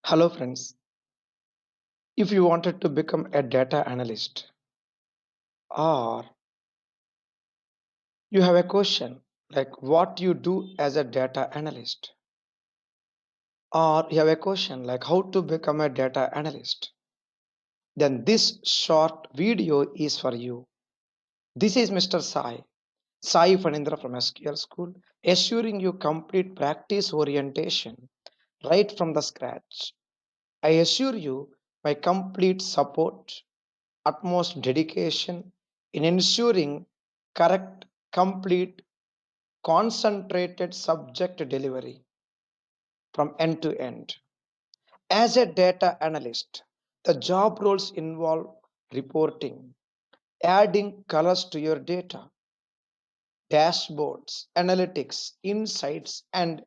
Hello friends, if you wanted to become a data analyst or you have a question like what you do as a data analyst or you have a question like how to become a data analyst, then this short video is for you. This is Mr. Sai Fanindra from SQL School, assuring you complete practice orientation right from the scratch. I assure you my complete support, utmost dedication in ensuring correct, complete, concentrated subject delivery from end to end. As a data analyst, the job roles involve reporting, adding colors to your data, dashboards, analytics, insights, and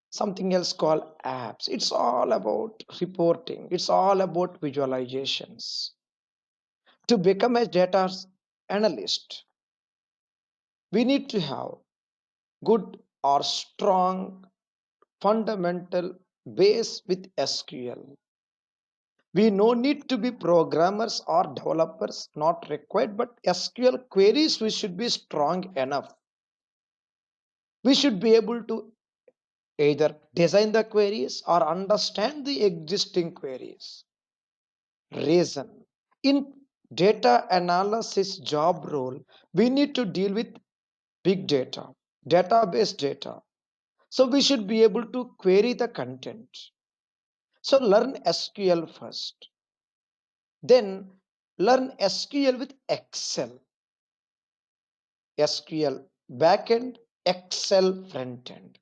something else called apps. It's all about reporting, it's all about visualizations. To become a data analyst, we need to have good or strong fundamental base with SQL. We no need to be programmers or developers, not required, but SQL queries we should be strong enough. We should be able to either design the queries or understand the existing queries. Reason. In data analysis job role, we need to deal with big data, database data. So we should be able to query the content. So learn SQL first. Then learn SQL with Excel. SQL backend, Excel frontend.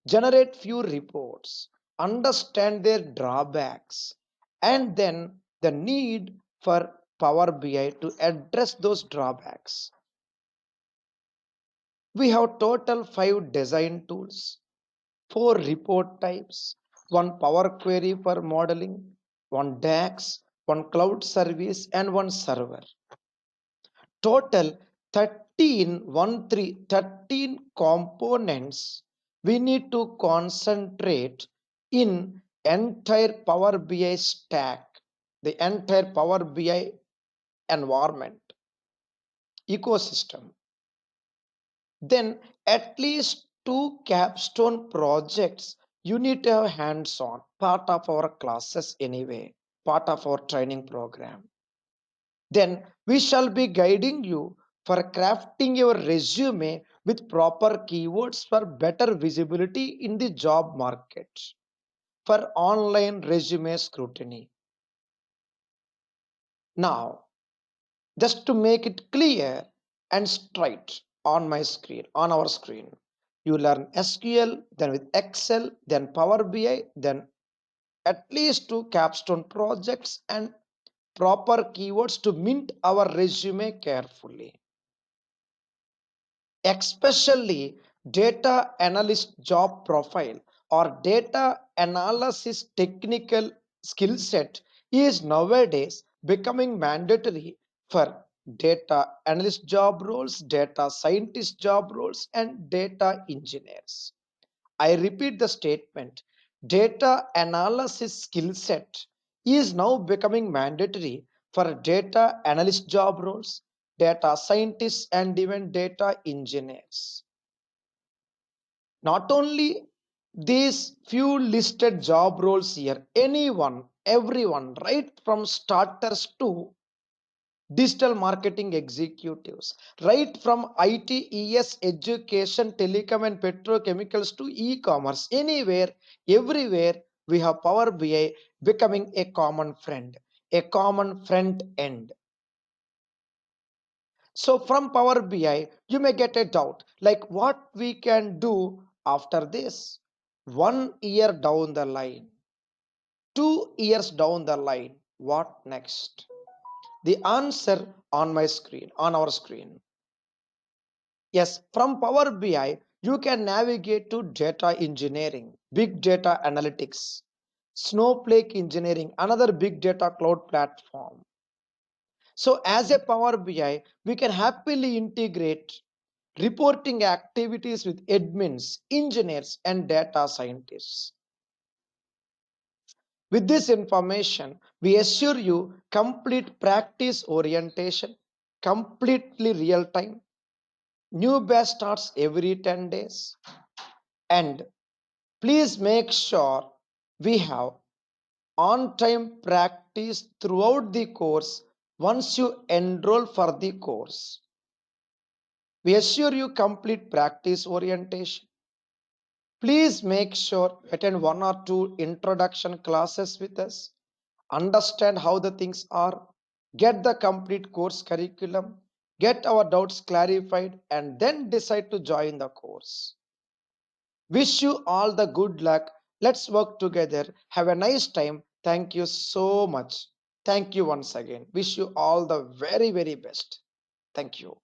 Generate few reports. Understand their drawbacks. And then the need for Power BI to address those drawbacks. We have total 5 design tools, 4 report types, 1 Power Query for modeling, 1 DAX, 1 cloud service, and 1 server. Total 13 components we need to concentrate in entire Power BI stack, the entire Power BI environment, ecosystem. Then at least 2 capstone projects you need to have hands-on, part of our classes anyway, part of our training program. Then we shall be guiding you for crafting your resume with proper keywords for better visibility in the job market, for online resume scrutiny. Now, just to make it clear and straight on my screen, on our screen, you learn SQL, then with Excel, then Power BI, then at least 2 capstone projects and proper keywords to mint our resume carefully. Especially data analyst job profile or data analysis technical skill set is nowadays becoming mandatory for data analyst job roles, data scientist job roles, and data engineers. I repeat the statement, data analysis skill set is now becoming mandatory for data analyst job roles, data scientists, and even data engineers. Not only these few listed job roles here, anyone, everyone, right from starters to digital marketing executives, right from ITES, education, telecom, and Petro Chemicals to e-commerce, anywhere, everywhere, we have Power BI becoming a common friend, a common front end. So from Power BI, you may get a doubt like what we can do after this. 1 year down the line, 2 years down the line, what next? The answer on my screen, on our screen. Yes, from Power BI, you can navigate to data engineering, big data analytics, Snowflake engineering, another big data cloud platform. So as a Power BI, we can happily integrate reporting activities with admins, engineers, and data scientists. With this information, we assure you complete practice orientation, completely real time. New batch starts every 10 days. And please make sure we have on time practice throughout the course once you enroll for the course. We assure you complete practice orientation. Please make sure attend one or two introduction classes with us. Understand how the things are. Get the complete course curriculum. Get our doubts clarified and then decide to join the course. Wish you all the good luck. Let's work together. Have a nice time. Thank you so much. Thank you once again. Wish you all the very, very best. Thank you.